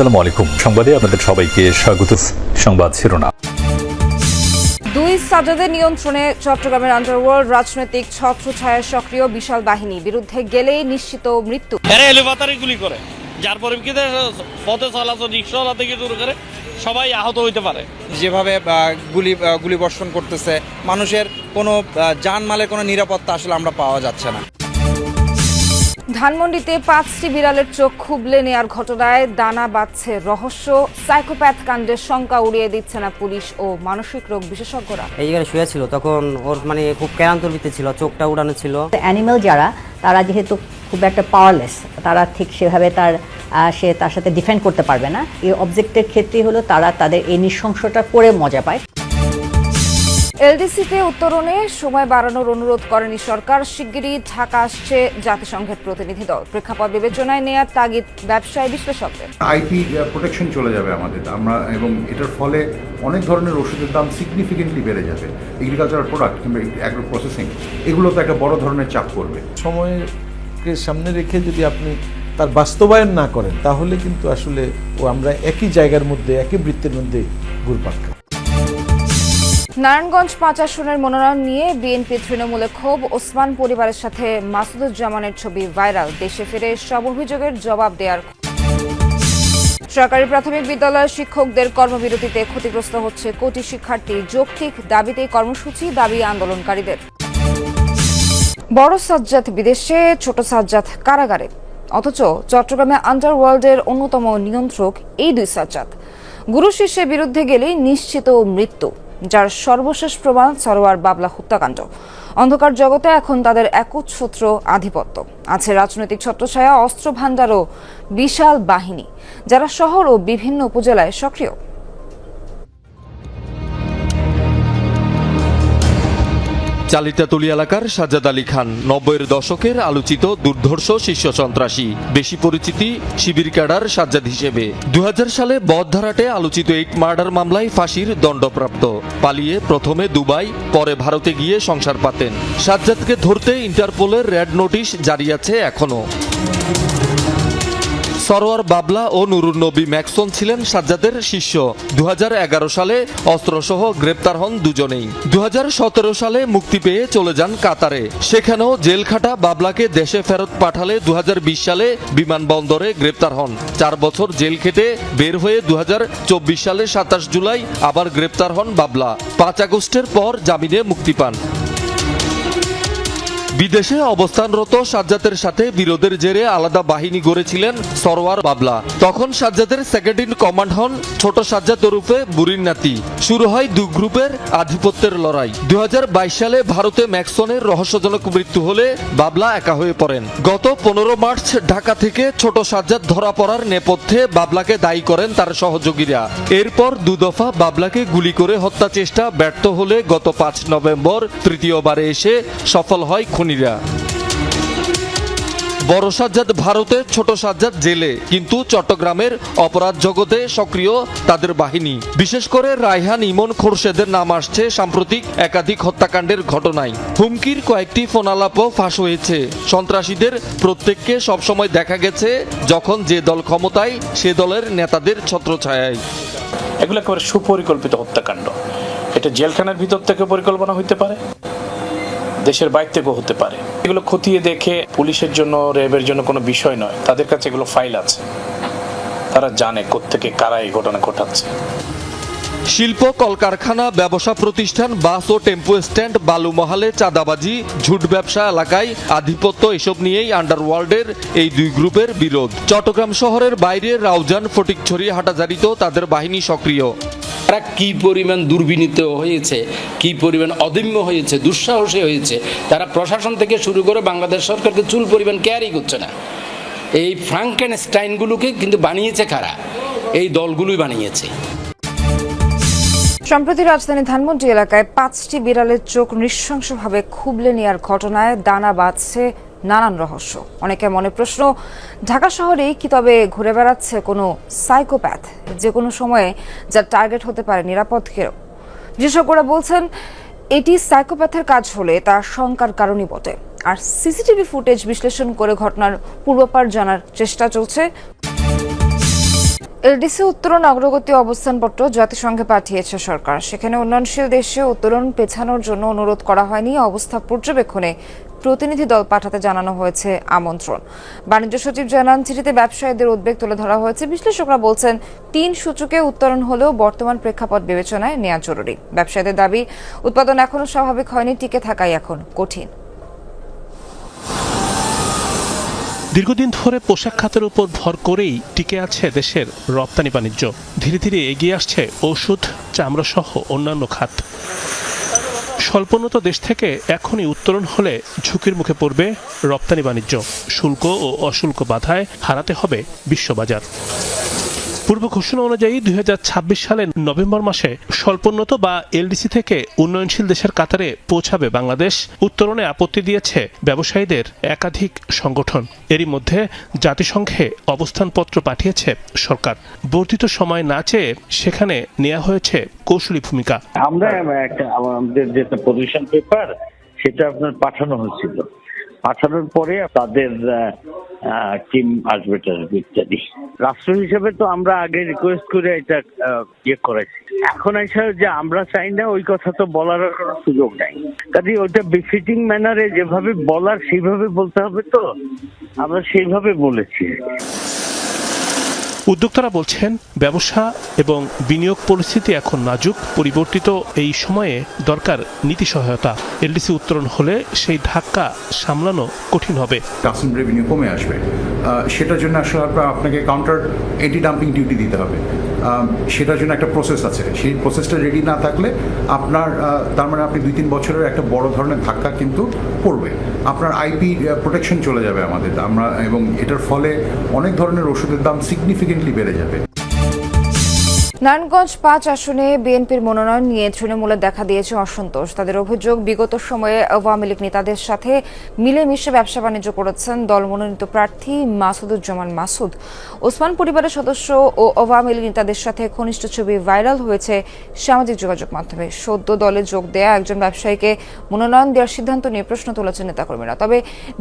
আসসালামু আলাইকুম। সংবাদে আপনাদের সবাইকে স্বাগত। সংবাদ শিরোনাম। দুই সাজ্জাদের নিয়ন্ত্রণে চট্টগ্রামের আন্ডারওয়ার্ল্ড রাজনৈতিক ছত্রছায়ায় সক্রিয় বিশাল বাহিনী, বিরুদ্ধে গেলেই নিশ্চিত মৃত্যু। গুলি করে, যার পরিপ্রেক্ষিতে পথে চলাচল রিক্সাওয়ালা থেকে শুরু করে সবাই আহত হইতে পারে। যেভাবে গুলি বর্ষণ করতেছে, মানুষের কোনো জানমালের কোনো নিরাপত্তা আসলে আমরা পাওয়া যাচ্ছে না। ধানমন্ডিতে 5টি বিড়ালের চোখ খুবলে নেয়ার ঘটনায় দানা বাঁধছে রহস্য। সাইকোপ্যাথ কাণ্ডের শঙ্কা উড়িয়ে দিচ্ছে না পুলিশ ও মানসিক রোগ বিশেষজ্ঞরা। এই জায়গায় শুয়ে ছিল, তখন ওর খুব ক্লান্তর্ভিত ছিল, চোখটা উড়ানো ছিল। অ্যানিমেল যারা, তারা যেহেতু খুব একটা পাওয়ারলেস, তারা ঠিক সেভাবে সে তার সাথে ডিফেন্ড করতে পারবে না। এই অবজেক্টের ক্ষেত্রেই হলো তারা তাদের এই নৃশংসতা করে মজা পায়। এলডিসিতে উত্তরণে সময় বাড়ানোর অনুরোধ করেনি সরকার। শিগগিরই ঢাকা আসছে জাতিসংঘের প্রতিনিধি দল। প্রেক্ষাপট বিবেচনায় নেয়ার তাগিদ ব্যবসায়ী বিশ্লেষকদের। আইপি প্রোটেকশন চলে যাবে আমাদের এবং এটার ফলে অনেক ধরনের ওষুধের দাম সিগনিফিকেন্টলি বেড়ে যাবে। এগ্রিকালচারাল প্রোডাক্ট কিংবা অ্যাগ্রো প্রসেসিং, এগুলোতে একটা বড় ধরনের চাপ পড়বে। সময়কে সামনে রেখে যদি আপনি তার বাস্তবায়ন না করেন, তাহলে কিন্তু আসলে আমরা একই জায়গার মধ্যে, একই বৃত্তের মধ্যে ঘুরপাক খাই। নারায়ণগঞ্জ 5 আসনের মনোনয়ন নিয়ে বিএনপি তৃণমূলে ক্ষোভ। ওসমান পরিবারের সাথে মাসুদুজ্জামানের ছবি ভাইরাল। দেশে ফিরে সব অভিযোগের জবাব দেওয়ার। সরকারি প্রাথমিক বিদ্যালয়ের শিক্ষকদের কর্মবিরতিতে ক্ষতিগ্রস্ত হচ্ছে কোটি শিক্ষার্থী। যৌক্তিক দাবিতেই কর্মসূচি, দাবি আন্দোলনকারীদের। বড় সাজ্জাদ বিদেশে, ছোট সাজ্জাদ কারাগারে, অথচ চট্টগ্রামে আন্ডারওয়ার্ল্ডের অন্যতম নিয়ন্ত্রক এই দুই সাজ্জাদ। গুরু শিষ্যের বিরুদ্ধে গেলেই নিশ্চিত মৃত্যু, যার সর্বশেষ প্রমাণ সরোয়ার বাবলা হত্যাকাণ্ড। অন্ধকার জগতে এখন তাদের একচ্ছত্র আধিপত্য। আছে রাজনৈতিক ছত্রছায়া, অস্ত্র ভান্ডার ও বিশাল বাহিনী, যারা শহর ও বিভিন্ন উপজেলায় সক্রিয়। চালিতাতুলি এলাকার সাজ্জাদ আলী খান 90-এর দশকের আলোচিত দুর্ধর্ষ শীর্ষ সন্ত্রাসী। বেশি পরিচিতি শিবির ক্যাডার সাজ্জাদ হিসেবে। 2000 সালে বদধারাটে আলোচিত 8 মার্ডার মামলায় ফাঁসির দণ্ডপ্রাপ্ত। পালিয়ে প্রথমে দুবাই, পরে ভারতে গিয়ে সংসার পাতেন। সাজ্জাদকে ধরতে ইন্টারপোলের রেড নোটিশ জারি আছে এখনো। সরোয়ার বাবলা ও নুরুন নবী ম্যাক্সন ছিলেন সাজ্জাদের শিষ্য। 2011 সালে অস্ত্রসহ গ্রেপ্তার হন দুজনেই। 2017 সালে মুক্তি পেয়ে চলে যান কাতারে। সেখানেও জেল খাটা বাবলাকে দেশে ফেরত পাঠালে 2020 সালে বিমানবন্দরে গ্রেপ্তার হন। 4 বছর জেল খেটে বের হয়ে 2024 সালে 27 জুলাই আবার গ্রেপ্তার হন বাবলা। 5 আগস্টের পর জামিনে মুক্তি পান। বিদেশে অবস্থানরত সাজ্জাদের সাথে বিরোধের জেরে আলাদা বাহিনী গড়েছিলেন সরোয়ার বাবলা। তখন সাজ্জাদের সেকেন্ড ইন কমান্ড হন ছোট সাজ্জাদ ওরফে বুড়ির নাতি। শুরু হয় দুই গ্রুপের আধিপত্যের লড়াই। 2022 সালে ভারতে ম্যাক্সনের রহস্যজনক মৃত্যু হলে বাবলা একা হয়ে পড়েন। গত 15 মার্চ ঢাকা থেকে ছোট সাজ্জাদ ধরা পড়ার নেপথ্যে বাবলাকে দায়ী করেন তার সহযোগীরা। এরপর দুদফা বাবলাকে গুলি করে হত্যা চেষ্টা ব্যর্থ হলে গত 5 নভেম্বর তৃতীয়বারে এসে সফল হয় খুনিরা। বড় সাজ্জাদ ভারতে, ছোট সাজ্জাদ জেলে, কিন্তু চট্টগ্রামের অপরাধ জগতে সক্রিয় তাদের বাহিনী। বিশেষ করে রায়হান, ইমন, খোরশেদের নাম আসছে সাম্প্রতিক একাধিক হত্যাকাণ্ডের ঘটনায়। হুমকির কয়েকটি ফোনালাপও ফাঁস হয়েছে। সন্ত্রাসীদের প্রত্যেককে সবসময় দেখা গেছে যখন যে দল ক্ষমতায় সে দলের নেতাদের ছত্রছায়ায়। এগুলো একেবারে সুপরিকল্পিত হত্যাকাণ্ড। এটা জেলখানার ভিতর থেকে পরিকল্পনা হইতে পারে, দেশের বাইরে থেকেও হতে পারে। এগুলো খতিয়ে দেখে পুলিশের জন্য, র্যাবের জন্য কোনো বিষয় নয়। তাদের কাছে এগুলো ফাইল আছে, তারা জানে কোত্থেকে কারা এই ঘটনা ঘটাচ্ছে। শিল্প, কলকারখানা, ব্যবসা প্রতিষ্ঠান, বাস ও টেম্পো স্ট্যান্ড, বালুমহালে চাঁদাবাজি, ঝুট ব্যবসা, এলাকায় আধিপত্য, এসব নিয়েই আন্ডারওয়ার্ল্ডের এই দুই গ্রুপের বিরোধ। চট্টগ্রাম শহরের বাইরে রাউজান, ফটিকছড়ি, হাটাজারিতেও তাদের বাহিনী সক্রিয়। তারা কি পরিমাণ দুর্বিনীত হয়েছে, কি পরিমাণ অদম্য হয়েছে, দুঃসাহসী হয়েছে। তারা প্রশাসন থেকে শুরু করে বাংলাদেশ সরকারকে চুল পরিমাণ কেয়ারই করছে না। এই ফ্রাঙ্কেনস্টাইনগুলোকে কিন্তু বানিয়েছে কারা? এই দলগুলোই বানিয়েছে। সম্প্রতি রাজধানী ধানমন্ডি এলাকায় 5টি বিড়ালের চোখ নৃশংসভাবে খুবলে নেয়ার ঘটনায় দানা বাঁধছে নানান রহস্য। অনেকে মনে প্রশ্ন, ঢাকা শহরেই কি তবে ঘুরে বেড়াচ্ছে কোনো সাইকোপ্যাথ, যে কোনো সময়ে যার টার্গেট হতে পারে নিরাপদকেও? বিশেষজ্ঞরা বলছেন এটি সাইকোপ্যাথের কাজ হলে তা শঙ্কার কারণই বটে। আর সিসিটিভি ফুটেজ বিশ্লেষণ করে ঘটনার পূর্বাপর জানার চেষ্টা চলছে। এলডিসি উত্তোলন অগ্রগতি অবস্থানপত্র জাতিসংঘে পাঠিয়েছে সরকার। সেখানে উন্নয়নশীল দেশে উত্তোলন পেছানোর জন্য অনুরোধ করা হয়নি, অবস্থা পর্যবেক্ষণে প্রতিনিধি দল পাঠাতে জানানো হয়েছে আমন্ত্রণ। বাণিজ্য সচিব জানান, চিঠিতে ব্যবসায়ীদের উদ্বেগ তুলে ধরা হয়েছে। বিশ্লেষকরা বলছেন, 3 সূচকে উত্তোলন হলেও বর্তমান প্রেক্ষাপট বিবেচনায় নেওয়া জরুরি। ব্যবসায়ীদের দাবি, উৎপাদন এখনো স্বাভাবিক হয়নি, টিকে থাকাই এখন কঠিন। দীর্ঘদিন ধরে পোশাক খাতের উপর ভর করেই টিকে আছে দেশের রপ্তানি বাণিজ্য। ধীরে ধীরে এগিয়ে আসছে ওষুধ, চামড়া সহ অন্যান্য খাত। স্বল্পোন্নত দেশ থেকে এখনই উত্তোলন হলে ঝুঁকির মুখে পড়বে রপ্তানি বাণিজ্য। শুল্ক ও অশুল্ক বাধায় হারাতে হবে বিশ্ববাজার। পূর্ব ঘোষণা অনুযায়ী 2026 সালের নভেম্বর মাসে স্বল্পোন্নত বা এলডিসি থেকে উন্নয়নশীল দেশের কাতারে পৌঁছাবে বাংলাদেশ। উত্তোলনে আপত্তি দিয়েছে ব্যবসায়ীদের একাধিক সংগঠন। এরই মধ্যে জাতিসংঘে অবস্থানপত্র পাঠিয়েছে সরকার। বর্ধিত সময় না চেয়ে সেখানে নেওয়া হয়েছে কৌশলী ভূমিকা। আমরা আমাদের যেটা পজিশন পেপার সেটা আপনার পাঠানো হয়েছিল, পাঠানোর পরে তাদের টিম আসবে ইত্যাদি। রাষ্ট্র হিসেবে তো আমরা আগে রিকোয়েস্ট করে এটা করেছি। এখন এসে যে আমরা চাই না ওই কথা তো বলার কোনো সুযোগ নাই। কাজে ওইটা বিফিটিং ম্যানারে যেভাবে বলার সেইভাবে বলতে হবে, তো আমরা সেইভাবে বলেছি। উদ্যোক্তারা বলছেন, ব্যবসা এবং বিনিয়োগ পরিস্থিতি এখন নাজুক। পরিবর্তিত এই সময়ে দরকার নীতি সহায়তা। এলডিসি উত্তোলন হলে সেই ধাক্কা সামলানো কঠিন হবে। কাস্টম রেভিনিউ কমে আসবে, সেটার জন্য আসলে আপনাকে কাউন্টার এন্টি ডাম্পিং ডিউটি দিতে হবে। সেটার জন্য একটা প্রসেস আছে, সেই প্রসেসটা রেডি না থাকলে আপনার তার মানে আপনি 2-3 বছরের একটা বড় ধরনের ধাক্কা কিন্তু পড়বে। আপনার আইপি প্রোটেকশন চলে যাবে আমাদের এবং এটার ফলে অনেক ধরনের ওষুধের দাম সিগনিফিকেন্টলি বেড়ে যাবে। নারায়ণগঞ্জ 5 আসনে বিএনপির মনোনয়ন নিয়ে তৃণমূলে দেখা দিয়েছে অসন্তোষ। তাদের অভিযোগ, বিগত সময়ে আওয়ামী লীগ নেতাদের সাথে মিলেমিশে ব্যবসা বাণিজ্য করেছেন দল মনোনীত প্রার্থী মাসুদুজ্জামান মাসুদ। ওসমান পরিবারের সদস্য ও আওয়ামী লীগ নেতাদের সাথে ঘনিষ্ঠ ছবি ভাইরাল হয়েছে সামাজিক যোগাযোগ মাধ্যমে। সদ্য দলে যোগ দেয়া একজন ব্যবসায়ীকে মনোনয়ন দেওয়ার সিদ্ধান্ত নিয়ে প্রশ্ন তুলেছেন নেতাকর্মীরা। তবে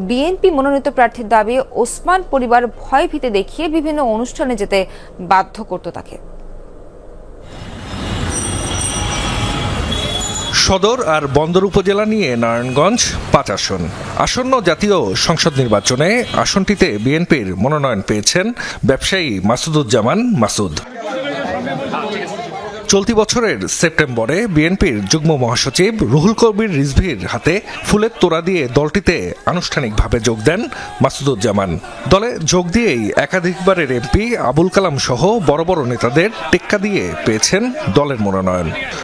বিএনপি মনোনীত প্রার্থীর দাবি, ওসমান পরিবার ভয় ভীতি দেখিয়ে বিভিন্ন অনুষ্ঠানে যেতে বাধ্য করত তাকে। সদর আর বন্দর উপজেলা নিয়ে নারায়ণগঞ্জ 5 আসন। আসন্ন জাতীয় সংসদ নির্বাচনে আসনটিতে বিএনপির মনোনয়ন পেয়েছেন ব্যবসায়ী মাসুদুজ্জামান মাসুদ। চলতি বছরের সেপ্টেম্বরে বিএনপির যুগ্ম মহাসচিব রুহুল কবির রিজভীর হাতে ফুলের তোড়া দিয়ে দলটিতে আনুষ্ঠানিকভাবে যোগ দেন মাসুদুজ্জামান। দলে যোগ দিয়েই একাধিকবারের এমপি আবুল কালাম সহ বড় বড় নেতাদের টেক্কা দিয়ে পেয়েছেন দলের মনোনয়ন।